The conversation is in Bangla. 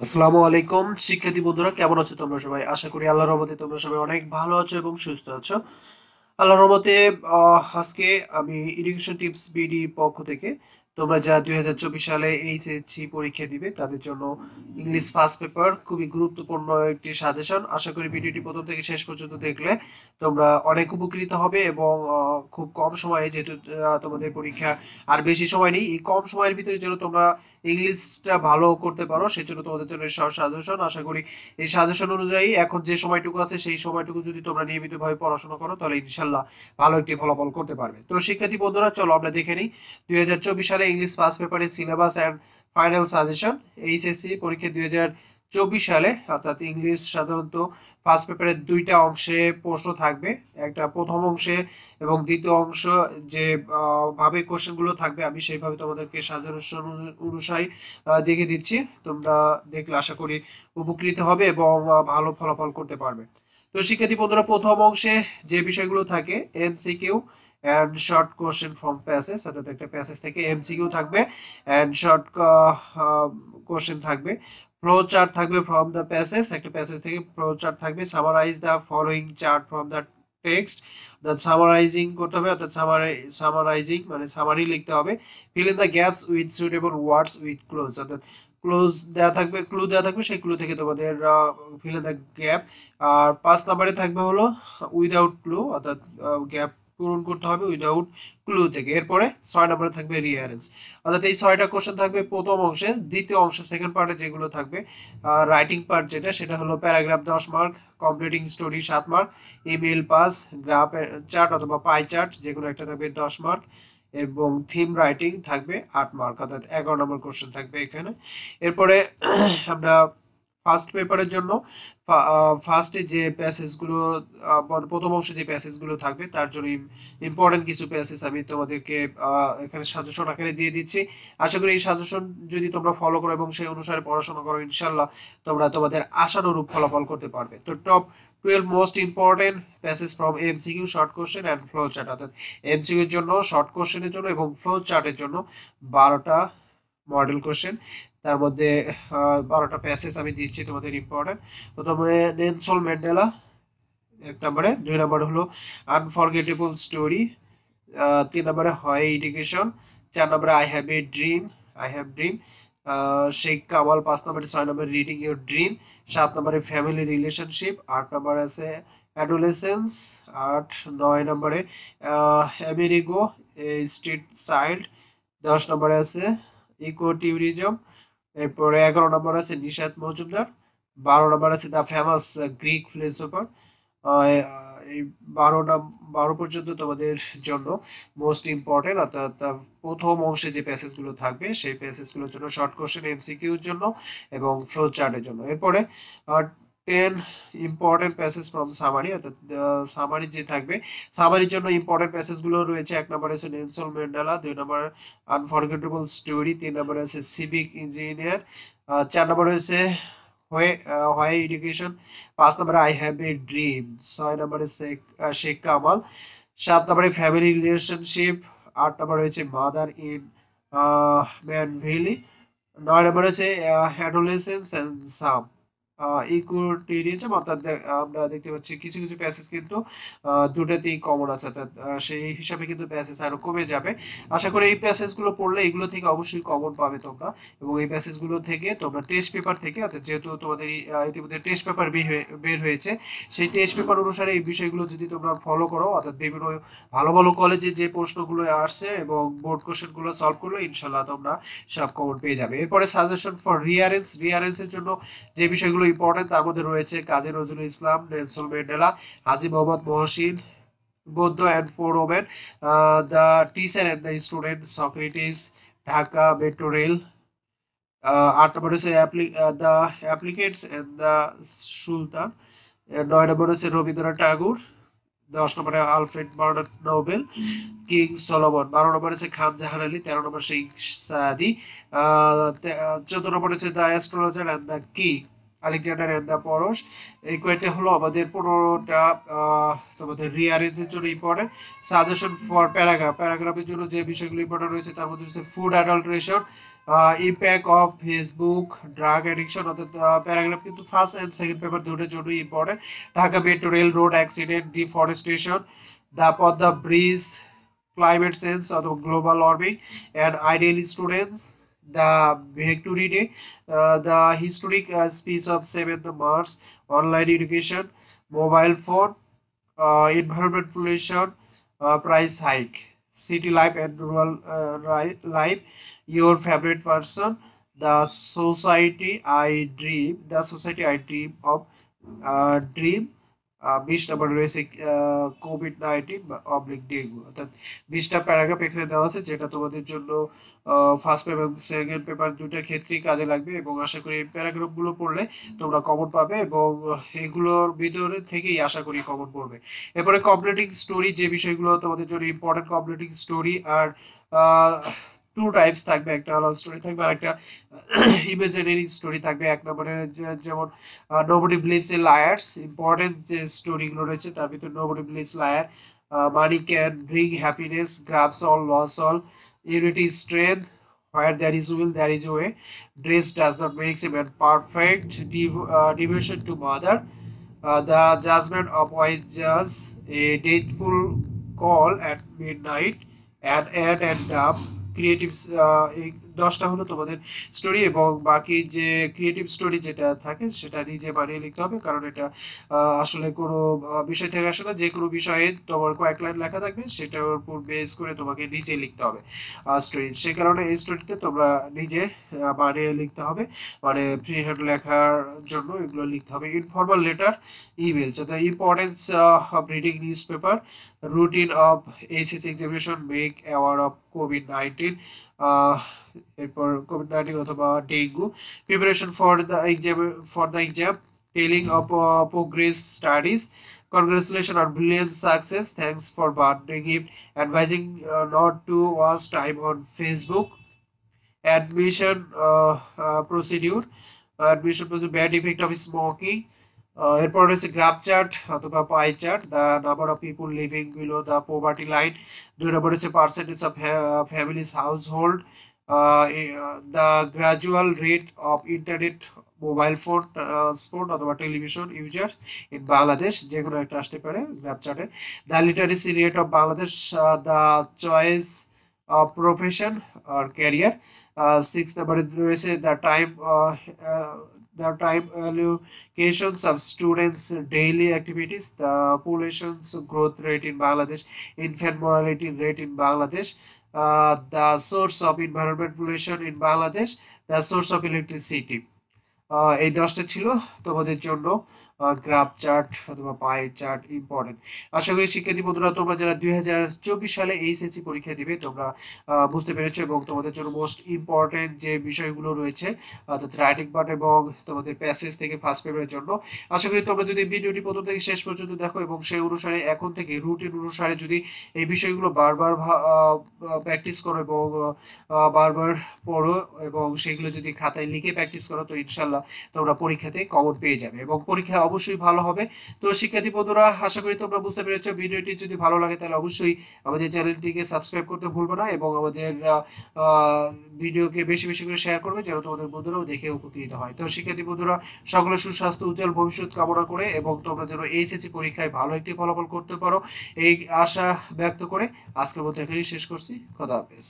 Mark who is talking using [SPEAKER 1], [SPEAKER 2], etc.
[SPEAKER 1] আসসালামু আলাইকুম শিক্ষার্থী বন্ধুরা, কেমন আছো তোমরা সবাই? আশা করি আল্লাহর রহমতে তোমরা সবাই অনেক ভালো আছো এবং সুস্থ আছো। আল্লাহর রহমতে আজকে আমি এডুকেশন টিপস বিডি পক্ষ থেকে তোমরা যারা 2024 সালে এইচএসসি পরীক্ষা দিবে তাদের জন্য ইংলিশ ফার্স্ট পেপার খুবই গুরুত্বপূর্ণ একটি সাজেশন। আশা করি ভিডিওটি প্রথম থেকে শেষ পর্যন্ত দেখলে তোমরা অনেক উপকৃত হবে এবং খুব কম সময়ে, যেহেতু তোমাদের পরীক্ষা আর বেশি সময় নেই, এই কম সময়ের ভিতরে যেন তোমরা ইংলিশটা ভালো করতে পারো সেজন্য তোমাদের জন্য সাজেশন। আশা করি এই সাজেশন অনুযায়ী এখন যে সময়টুকু আছে সেই সময়টুকু যদি তোমরা নিয়মিতভাবে পড়াশোনা করো তাহলে ইনশাল্লাহ ভালো একটি ফলাফল করতে পারবে। তো শিক্ষার্থী বন্ধুরা, চলো আমরা দেখে নিই 2024 সালে ইংলিশ ফার্স্ট পেপারের syllabus and final suggestion. HSC পরীক্ষা 2024 সালে, অর্থাৎ ইংলিশ সাধারণত ফার্স্ট পেপারের দুইটা অংশে প্রশ্ন থাকবে। একটা প্রথম অংশে এবং দ্বিতীয় অংশ যে ভাবে কোশ্চেনগুলো থাকবে আমি সেইভাবে তোমাদেরকে সাজেশন অনুসারে দেখে দিচ্ছি। তোমরা দেখলে আশা করি উপকৃত হবে এবং ভালো ফলাফল করতে পারবে। তো শিক্ষার্থী বন্ধুরা, প্রথম অংশে যে বিষয়গুলো থাকে MCQ and short question from passage, অর্থাৎ একটা প্যাসেজ থেকে এমসিকিউ থাকবে এন্ড শর্ট কোশ্চেন থাকবে। ফ্লো চার্ট থাকবে ফ্রম দ্য প্যাসেজ, একটা প্যাসেজ থেকে ফ্লো চার্ট থাকবে। Summarize the following chart from the text, অর্থাৎ সামারাইজিং করতে হবে, অর্থাৎ সামারাইজিং মানে সামারি লিখতে হবে। Fill in the gaps with suitable words with cloze, অর্থাৎ ক্লোজ দেওয়া থাকবে, ক্লু দেওয়া থাকবে, সেই ক্লু থেকে তোমাদের ফিল ইন দ্য গ্যাপ। আর 5 নম্বরে থাকবে হলো উইদাউট ক্লু, অর্থাৎ গ্যাপ পূরণ করতে হবে উইদাউট ক্লু থেকে। এরপরে 6 নম্বরে থাকবে রিয়ারেন্স, অর্থাৎ এই 6টা কোশ্চেন থাকবে প্রথম অংশে। দ্বিতীয় অংশে সেকেন্ড পার্টে যেগুলো থাকবে, রাইটিং পার্ট যেটা, সেটা হলো paragraph 10 mark, completing story 7 mark, email pass, graph chart অথবা পাই চার্ট যে কোনো একটা থাকবে 10 মার্ক, এবং থিম রাইটিং থাকবে 8 মার্ক, অর্থাৎ 11 নম্বর কোশ্চেন থাকবে এখানে। এরপরে আমরা ফার্স্ট পেপারের জন্য ফার্স্টে যে প্যাসেজগুলো, প্রথম অংশে যে প্যাসেজগুলো থাকবে তার জন্য ইম্পর্টেন্ট কিছু প্যাসেজ আমি তোমাদেরকে এখানে সাজেশন আকারে দিয়ে দিচ্ছি। আশা করি এই সাজেশন যদি তোমরা ফলো করো এবং সেই অনুসারে পড়াশোনা করো, ইনশাল্লাহ তোমরা তোমাদের আশানুরূপ ফলাফল করতে পারবে। তো top 12 most important passage from MCQ, short question and flow chart, অর্থাৎ এমসিকিউ এর জন্য, শর্ট কোশ্চেনের জন্য এবং ফ্লো চার্টের জন্য 12টা মডেল কোশ্চেন। তার মধ্যে 12টা প্যাসেজ আমি দিচ্ছি তোমাদের ইম্পর্টেন্ট। প্রথমে নেলসন ম্যান্ডেলা 1 নম্বরে, 2 নম্বর হলো আনফরগেটেবল স্টোরি, 3 নম্বরে হয় এডুকেশন, 4 নম্বরে I have dream Sheikh Kamal, 5 নম্বরে, 6 নম্বরে রিডিং ইউর ড্রিম, 7 নম্বরে ফ্যামিলি রিলেশনশিপ, 8 নম্বরে আছে অ্যাডোলেসেন্স, 9 নম্বরে আমেরিগো স্ট্রিট চাইল্ড, 10 নম্বরে আছে ইকো ট্যুরিজম, এরপরে 11 নম্বর আছে নিশাত মজুমদার, 12 নম্বর আছে দ্য ফেমাস গ্রিক ফিলোসফার। এই 12 পর্যন্ত তোমাদের জন্য মোস্ট ইম্পর্টেন্ট, অর্থাৎ প্রথম অংশে যে প্যাসেজগুলো থাকবে সেই প্যাসেজগুলোর জন্য, শর্ট কোশ্চেন এমসিকিউর জন্য এবং ফ্লো চার্টের জন্য। এরপরে 10 ইম্পর্টেন্ট প্যাসেজ ফ্রম সামারি, অর্থাৎ সামারি যে থাকবে, সামারির জন্য ইম্পর্টেন্ট প্যাসেজগুলো রয়েছে। 1 নম্বরে আছে নেলসন ম্যান্ডেলা, 2 নম্বরে আনফরগেটেবল স্টোরি, 3 নম্বরে আছে সিভিক ইঞ্জিনিয়ার, 4 নম্বরে হচ্ছে হোয়াই এডুকেশন, 5 নম্বরে আই হ্যাভ এ ড্রিম, 6 নম্বরে শেখ কামাল, 7 নম্বরে ফ্যামিলি রিলেশনশিপ, 8 নম্বরে হচ্ছে মাদার ইন ম্যানভিলি, 9 নম্বরে হচ্ছে অ্যাডোলেসেন্স এন্ড সাম ইকুইটেরিজম, অর্থাৎ আমরা দেখতে পাচ্ছি কিছু কিছু প্যাসেজ কিন্তু দুটাতেই কমন আছে, অর্থাৎ সেই হিসাবে কিন্তু প্যাসেজ আরো কমে যাবে। আশা করি এই প্যাসেজগুলো পড়লে এগুলো থেকে অবশ্যই কমন পাবে তোমরা, এবং এই প্যাসেজগুলো থেকে তোমরা টেস্ট পেপার থেকে, অর্থাৎ যেহেতু তোমাদের ইতিমধ্যে টেস্ট পেপার বের হয়েছে, সেই টেস্ট পেপার অনুসারে এই বিষয়গুলো যদি তোমরা ফলো করো, অর্থাৎ বিভিন্ন ভালো ভালো কলেজে যে প্রশ্নগুলো আসছে এবং বোর্ড কোশ্চেনগুলো সলভ করলে ইনশাল্লাহ তোমরা সব কমন পেয়ে যাবে। এরপরে সাজেশন ফর রিয়ারেন্সের জন্য যে বিষয়গুলো ইম্পর্টেন্ট তার মধ্যে রয়েছে Kazi Nazrul Islam, Nelson Mandela, Haji Mohammad Mohsin, Buddha and four women, the teacher and the student, Socrates, Dhaka metro rail, 8 নম্বর হচ্ছে the applicants and the sultan, 9 নম্বর হচ্ছে রবীন্দ্রনাথ ঠাকুর, 10 নম্বরে Alfred Bernard Nobel, King Solomon, 12 নম্বরে আছে খান জাহান আলী, 13 নম্বর শেখ সাদি, 14 নম্বরে হচ্ছে দ্য অ্যাস্ট্রোলজার অ্যান্ড দ্য কি, আলেকজান্ডার এন্ড দ্য পরশ। এই কয়েকটা হলো আমাদের 15টা তোমাদের রিয়ারেঞ্জের জন্য ইম্পর্টেন্ট। সাজেশন ফর প্যারাগ্রাফের জন্য যে বিষয়গুলো ইম্পর্টেন্ট রয়েছে তার মধ্যে হচ্ছে food adulteration, impact of Facebook, drug addiction. অর্থাৎ প্যারাগ্রাফ কিন্তু ফার্স্ট এন্ড সেকেন্ড পেপার দুটোর জন্য important. Dhaka metro rail road accident, deforestation, the Padma bridge, climate sense or the global warming, and ideal students, the victory day, the historic speech of 7th March, online education, mobile phone, environment pollution, price hike, city life and rural life, your favorite person, the society I dream of, dream, 20 নম্বর রয়েছে কোভিড-19 বা অবলিক ডেঙ্গু। অর্থাৎ 20টা প্যারাগ্রাফ এখানে দেওয়া আছে, যেটা তোমাদের জন্য ফার্স্ট পেপার এবং সেকেন্ড পেপার দুটার ক্ষেত্রেই কাজে লাগবে, এবং আশা করি এই প্যারাগ্রাফগুলো পড়লে তোমরা কমন পাবে, এবং এগুলোর ভিতরে থেকেই আশা করি কমন পড়বে। এরপরে কমপ্লিটিং স্টোরি, যে বিষয়গুলো তোমাদের জন্য ইম্পর্টেন্ট, কমপ্লিটিং স্টোরি আর টু টাইপস থাকবে, একটা লভ স্টোরি থাকবে আর একটা ইমাজিনারি স্টোরি থাকবে। এক নম্বরে যেমন nobody believes in liars, important যে স্টোরিগুলো রয়েছে তার ভিতরে nobody believes liar, money can bring happiness, grasp all, lose all, unity strength, where there is will there is a way, dress does not make a man perfect, devotion to mother, the judgment of wise judge, a deathful call at midnight, and creative. এই 10টা হলো তোমাদের স্টোরি, এবং বাকি যে ক্রিয়েটিভ স্টোরি যেটা থাকে সেটা নিজে বানিয়ে লিখতে হবে, কারণ এটা আসলে কোনো বিষয় থেকে আসে না। যে কোনো বিষয়ে তোমার কয়েক লাইন লেখা থাকবে, সেটার উপর বেস করে তোমাকে নিজে লিখতে হবে স্টোরি। সেই কারণে এই স্টোরিতে তোমরা নিজে বানিয়ে লিখতে হবে, মানে ফ্রি হ্যান্ড লেখার জন্য এগুলো লিখতে হবে। Informal letter, email, the importance of reading news paper, routine of HS examination, make aware of COVID-19, এরপর কোভিড-19 অথবা dengue, preparation for the exam, telling of progress studies, congratulation on brilliant success, thanks for birthday gift, advising not to watch time on Facebook, admission procedure, bad effect of smoking. এরপর রয়েছে গ্রাফ চার্ট অথবা pie chart, the number of people living below the poverty line. 2 নম্বর হচ্ছে percentage of families household, the gradual rate of internet, mobile phone, sport অথবা টেলিভিশন ইউজার্স ইন বাংলাদেশ, যে কোনো একটা আসতে পারে গ্রাফ চার্টে। The literacy rate of Bangladesh, the choice profession আর ক্যারিয়ার। 6 নম্বরে রয়েছে the time allocations of students' daily activities, the population's growth rate in Bangladesh, infant mortality rate in Bangladesh, the source of environment pollution in Bangladesh, the source of electricity. এই 10টা ছিল তোমাদের জন্য গ্রাফ চার্ট অথবা পাই চার্ট ইম্পর্টেন্ট। আশা করি শিক্ষার্থী বন্ধুরা তোমরা যারা 2024 সালে এইচএসসি পরীক্ষা দিবে তোমরা বুঝতে পেরেছো, এবং তোমাদের জন্য মোস্ট ইম্পর্টেন্ট যে বিষয়গুলো রয়েছে অর্থাৎ রাইটিং পার্ট এবং তোমাদের প্যাসেজ থেকে ফার্স্ট পেপারের জন্য। আশা করি তোমরা যদি ভিডিওটি প্রথম থেকে শেষ পর্যন্ত দেখো এবং সেই অনুসারে এখন থেকে রুটিন অনুসারে যদি এই বিষয়গুলো বারবার প্র্যাকটিস করো এবং বারবার পড়ো এবং সেগুলো যদি খাতায় লিখে প্র্যাকটিস করো, তো ইনশাল্লাহ তোমরা পরীক্ষাতে কমন পেয়ে যাবে এবং পরীক্ষা অবশ্যই ভালো হবে। তো শিক্ষার্থী বন্ধুরা আশা করি তোমরা বুঝতে পেরেছো। ভিডিওটি যদি ভালো লাগে তাহলে অবশ্যই আমাদের চ্যানেলটিকে সাবস্ক্রাইব করতে ভুলবে না, এবং আমাদের ভিডিওকে বেশি বেশি করে শেয়ার করবে যেন তোমাদের বন্ধুরাও দেখে উপকৃত হয়। তো শিক্ষার্থী বন্ধুরা সকলের সুস্বাস্থ্য উজ্জ্বল ভবিষ্যৎ কামনা করে এবং তোমরা যেন এইচএসসি পরীক্ষায় ভালো একটি ফলাফল করতে পারো এই আশা ব্যক্ত করে আজকের মতো এখানেই শেষ করছি। খোদা হাফেজ।